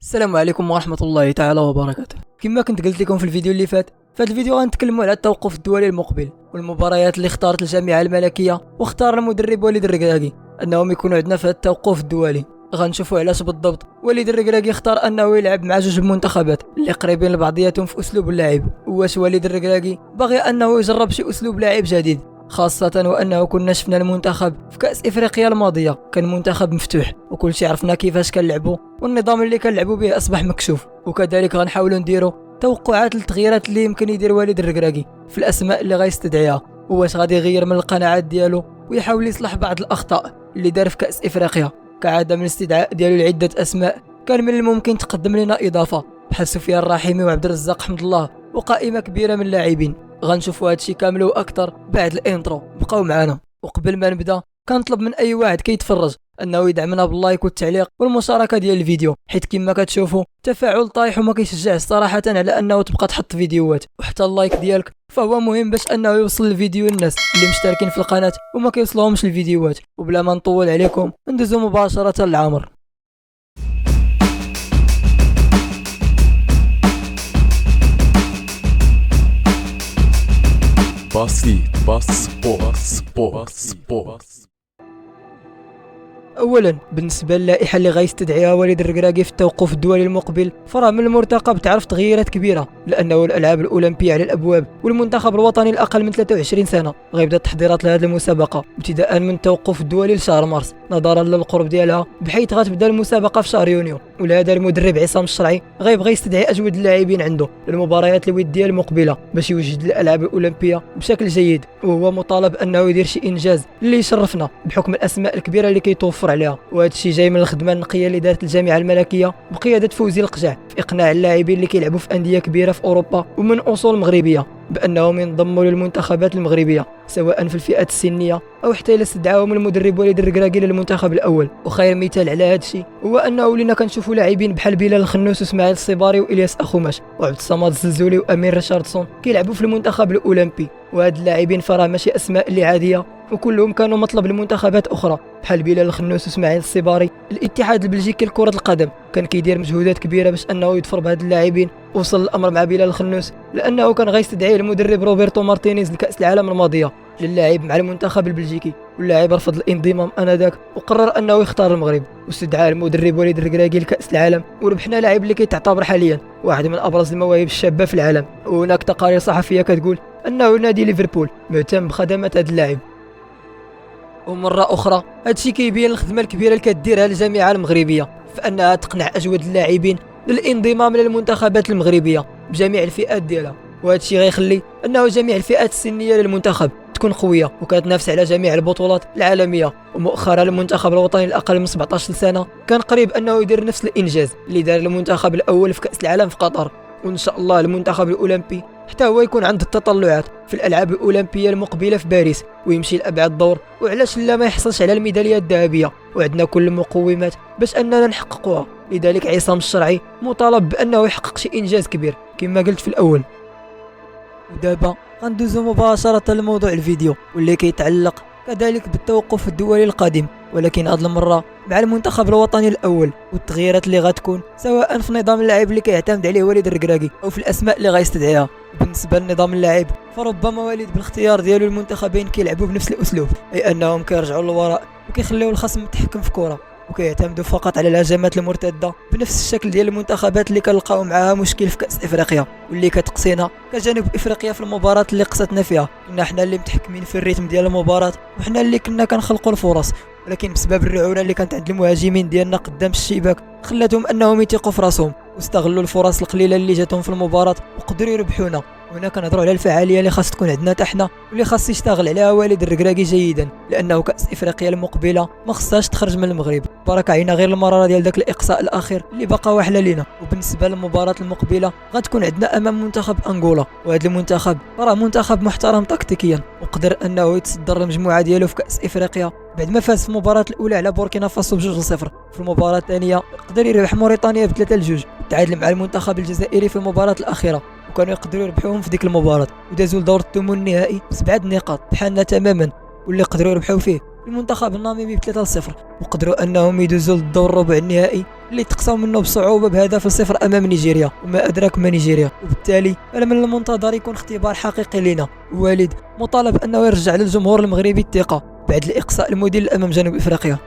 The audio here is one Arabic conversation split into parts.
السلام عليكم ورحمة الله تعالى وبركاته. كما كنت قلت لكم في الفيديو اللي فات، في هذا الفيديو غنتكلموا على التوقف الدولي المقبل والمباريات اللي اختارت الجامعة الملكية واختار المدرب وليد الركراكي انهم يكونوا عندنا في هذا التوقف الدولي. غنشوفوا علاش بالضبط وليد الركراكي اختار انه يلعب مع جوج منتخبات اللي قريبين لبعضياتهم في اسلوب اللعب. واش وليد الركراكي باغي انه يجرب شي اسلوب لعب جديد، خاصة وأنه كنا شفنا المنتخب في كأس إفريقيا الماضية كان منتخب مفتوح وكل شي عرفنا كيفاش كنلعبوا والنظام اللي كنلعبوا به أصبح مكشوف. وكذلك غنحاولوا نديروا توقعات للتغييرات اللي يمكن يدير والد الركراكي في الأسماء اللي غيستدعيها، واش غادي يغير من القناعات ديالو ويحاول يصلح بعض الأخطاء اللي دار في كأس إفريقيا. كعادة من الاستدعاء ديالو لعدة أسماء كان من الممكن تقدم لنا إضافة بحال سفيان الرحيمي وعبد الرزاق حمد الله وقائمة كبيرة من اللاعبين. غنشوفوا هادشي كامل واكثر بعد الانترو، بقاو معنا. وقبل ما نبدا كنطلب من اي واحد كيتفرج انه يدعمنا باللايك والتعليق والمشاركه ديال الفيديو، حيت كما كتشوفوا تفاعل طايح وما كيشجعش صراحه على انه تبقى تحط فيديوهات، وحتى اللايك ديالك فهو مهم باش انه يوصل الفيديو للناس اللي مشتركين في القناه وما كيوصلهمش الفيديوهات. وبلا ما نطول عليكم ندوزو مباشره للعمر. بسيط. اولا بالنسبه للائحه اللي غيستدعيها وليد الركراكي في التوقف الدولي المقبل، فراه من المرتقب تعرف تغييرات كبيره، لانه الالعاب الاولمبيه على الابواب والمنتخب الوطني الاقل من 23 سنه غيبدا التحضيرات لهذه المسابقه ابتداء من التوقف الدولي لشهر مارس نظرا للقرب ديالها، بحيث غتبدا المسابقه في شهر يونيو. ولهذا المدرب عصام الشرعي غيبغي يستدعي اجود اللاعبين عنده للمباريات الوديه المقبله باش يوجد الالعاب الاولمبيه بشكل جيد، وهو مطالب انه يدير شي انجاز اللي يشرفنا بحكم الاسماء الكبيره اللي كيتوفر عليها. وهذا الشيء جاي من الخدمه النقيه اللي دارت الجامعه الملكيه بقياده فوزي القجع في اقناع اللاعبين اللي كيلعبوا في انديه كبيره في اوروبا ومن اصول مغربيه بانهم ينضموا للمنتخبات المغربيه، سواء في الفئات السنيه او حتى الى استدعاهم المدرب وليد الركراكي للمنتخب الاول. وخير مثال على هذا الشيء هو انه ولينا كنشوفوا لاعبين بحال بلال الخنوس واسماعيل الصباري والياس اخوماش وعبد الصمد الزلزولي وامين ريشاردسون كيلعبوا في المنتخب الاولمبي. وهاد اللاعبين فراه ماشي اسماء اللي عاديه، وكلهم كانوا مطلب لمنتخبات اخرى بحال بلال الخنوس واسماعيل الصباري. الاتحاد البلجيكي لكره القدم كان كيدير مجهودات كبيره باش انه يظفر بهاد اللاعبين. وصل الامر مع بلال الخنوس لانه كان غيستدعيه المدرب روبرتو مارتينيز لكاس العالم الماضيه للاعب مع المنتخب البلجيكي، واللاعب رفض الانضمام انذاك وقرر انه يختار المغرب، واستدعى المدرب وليد الركراكي لكاس العالم وربحنا لاعب اللي كيتعتبر حاليا واحد من ابرز المواهب الشابه في العالم. وهناك تقارير صحفيه كتقول انه نادي ليفربول مهتم بخدمات هذا اللاعب. ومره اخرى هادشي كيبين الخدمه الكبيره اللي كديرها الجامعه المغربيه في انها تقنع اجود اللاعبين للانضمام للمنتخبات المغربيه بجميع الفئات ديالها. وهذا الشيء غيخلي انه جميع الفئات السنيه للمنتخب تكون قويه وكتنافس على جميع البطولات العالميه. ومؤخرا المنتخب الوطني الاقل من 17 سنه كان قريب انه يدير نفس الانجاز اللي دار المنتخب الاول في كاس العالم في قطر، وان شاء الله المنتخب الاولمبي حتى هو يكون عنده التطلعات في الالعاب الاولمبيه المقبله في باريس ويمشي لابعد الدور، وعلاش لا ما يحصلش على الميداليه الذهبيه. وعندنا كل المقومات باش اننا نحققوها، لذلك عصام الشرعي مطالب بانه يحقق شي انجاز كبير كما قلت في الاول. ودابا غندوزو مباشره لموضوع الفيديو واللي كيتعلق كذلك بالتوقف الدولي القادم، ولكن هذه المره مع المنتخب الوطني الاول والتغييرات اللي غتكون سواء في نظام اللعب اللي كيعتمد عليه وليد الركراكي او في الاسماء اللي غيستدعيها. بالنسبه لنظام اللعب فربما وليد بالاختيار ديالو المنتخبين كيلعبوا بنفس الاسلوب، اي انهم كيرجعوا للوراء وكيخليو الخصم يتحكم في كره وكيعتمدوا فقط على الهجمات المرتده بنفس الشكل ديال المنتخبات اللي كنلقاو معاها مشكل في كاس افريقيا واللي كتقصينا كجنوب افريقيا في المباراه اللي قصتنا فيها. كنا حنا اللي متحكمين في الريتم ديال المباراه وحنا اللي كنا كنخلقوا الفرص، ولكن بسبب الرعونه اللي كانت عند المهاجمين ديالنا قدام الشباك خلاتهم انهم يثقوا في راسهم واستغلوا الفرص القليله اللي جاتهم في المباراه وقدروا يربحونا. هنا كنهضروا على الفعاليه اللي خاص تكون عندنا حتى حنا واللي خاص يشتغل عليها والد الركراكي جيدا، لانه كاس افريقيا المقبله ما خصهاش تخرج من المغرب. برك عينا غير المراره ديال داك الاقصاء الاخير اللي بقى واحله لينا. وبالنسبه للمباراه المقبله غتكون عندنا امام منتخب انغولا، وهذا المنتخب راه منتخب محترم تكتيكيا وقدر انه يتصدر المجموعه ديالو في كاس افريقيا بعد ما فاز في المباراه الاولى على بوركينا فاسو ب2-0. في المباراه الثانيه قدر يربح موريتانيا ب3-2 وتعادل مع المنتخب الجزائري في المباراه الاخيره، وكانوا يقدروا يربحوهم في ديك المباراه ودازوا لدور الثمن النهائي ب7 نقاط بحالنا تماما واللي قدروا يربحوا فيه المنتخب الناميبي ب3-0، وقدروا انهم يدوزوا للدور الربع النهائي اللي تقصوا منه بصعوبه بهدف ل0 امام نيجيريا، وما ادراك ما نيجيريا. وبالتالي فمن المنتظر يكون اختبار حقيقي لنا. والد مطالب انه يرجع للجمهور المغربي الثقه بعد الاقصاء المذل امام جنوب افريقيا.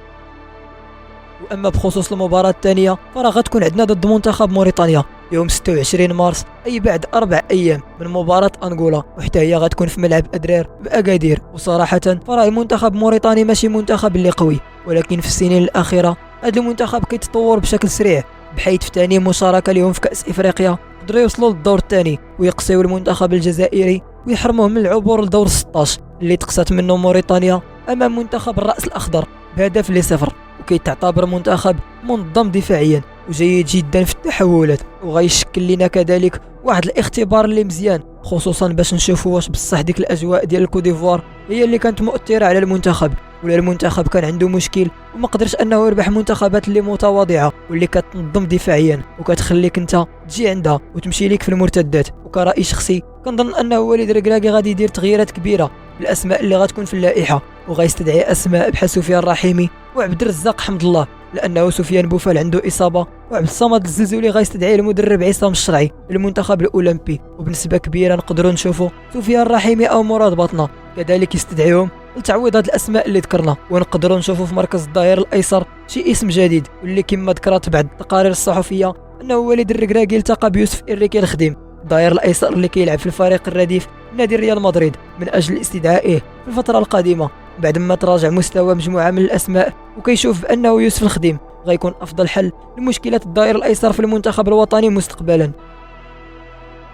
واما بخصوص المباراه الثانيه فراه غتكون عندنا ضد منتخب موريتانيا يوم 26 مارس، اي بعد 4 ايام من مباراه انغولا، وحتى هي غتكون في ملعب ادرير باكادير. وصراحه فراه المنتخب الموريتاني ماشي منتخب اللي قوي، ولكن في السنين الاخيره هذا المنتخب كيتطور بشكل سريع، بحيث في ثاني مشاركه لهم في كاس افريقيا قدروا يوصلوا للدور الثاني ويقصيوا المنتخب الجزائري ويحرموه من العبور لدور 16 اللي تقصت منه موريتانيا امام منتخب الراس الاخضر بهدف ل0. وكيتعتبر منتخب منظم دفاعيا وجيد جدا في التحولات، وغيشكل لنا كذلك واحد الاختبار اللي مزيان، خصوصا باش نشوفوا واش بصح ديك الاجواء ديال الكوديفوار هي اللي كانت مؤثره على المنتخب، ولا المنتخب كان عنده مشكل وما قدرش انه يربح منتخبات اللي متواضعه واللي كتنظم دفاعيا وكتخليك انت تجي عندها وتمشي ليك في المرتدات. وكرأي شخصي كنظن انه وليد الركراكي غادي يدير تغييرات كبيره بالاسماء اللي غتكون في اللائحه، وغيستدعي اسماء بحال سفيان الرحيمي وعبد الرزاق حمد الله، لانه سفيان بوفال عنده اصابه، وعبد الصمد الزلزولي غيستدعي المدرب عصام الشرعي للمنتخب الاولمبي. وبنسبه كبيره نقدروا نشوفوا سفيان الرحيمي او مراد بطنه كذلك يستدعيهم لتعويض هاد الاسماء اللي ذكرنا. ونقدروا نشوفوا في مركز الظهير الايسر شي اسم جديد، واللي كما ذكرت بعض التقارير الصحفيه انه وليد الركراكي التقى بيوسف إنريكي الخديم، الظهير الايسر اللي كيلعب في الفريق الرديف نادي ريال مدريد، من اجل استدعائه في الفتره القادمه بعد ما تراجع مستوى مجموعه من الاسماء، وكيشوف بانه يوسف الخديم غيكون افضل حل لمشكله الظهير الايسر في المنتخب الوطني مستقبلا.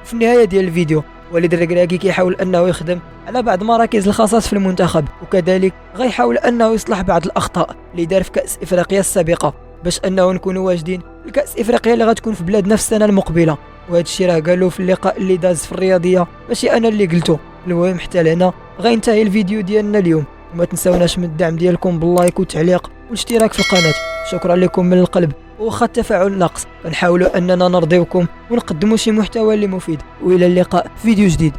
في النهايه ديال الفيديو وليد الركراكي كيحاول انه يخدم على بعض مراكز الخاصات في المنتخب، وكذلك غيحاول انه يصلح بعض الاخطاء اللي دار في كاس افريقيا السابقه باش انه نكونوا واجدين لكاس افريقيا اللي غتكون في بلادنا في السنه المقبله. وهذا الشيء راه قالوا في اللقاء اللي داز في الرياضيه، ماشي انا اللي قلته. المهم حتى لهنا غينتهي الفيديو ديالنا اليوم، وما تنساوناش من الدعم ديالكم باللايك والتعليق والاشتراك في القناه. شكرا لكم من القلب، وخا التفاعل ناقص فنحاولوا اننا نرضيوكم ونقدموا شي محتوى اللي مفيد. والى اللقاء في فيديو جديد.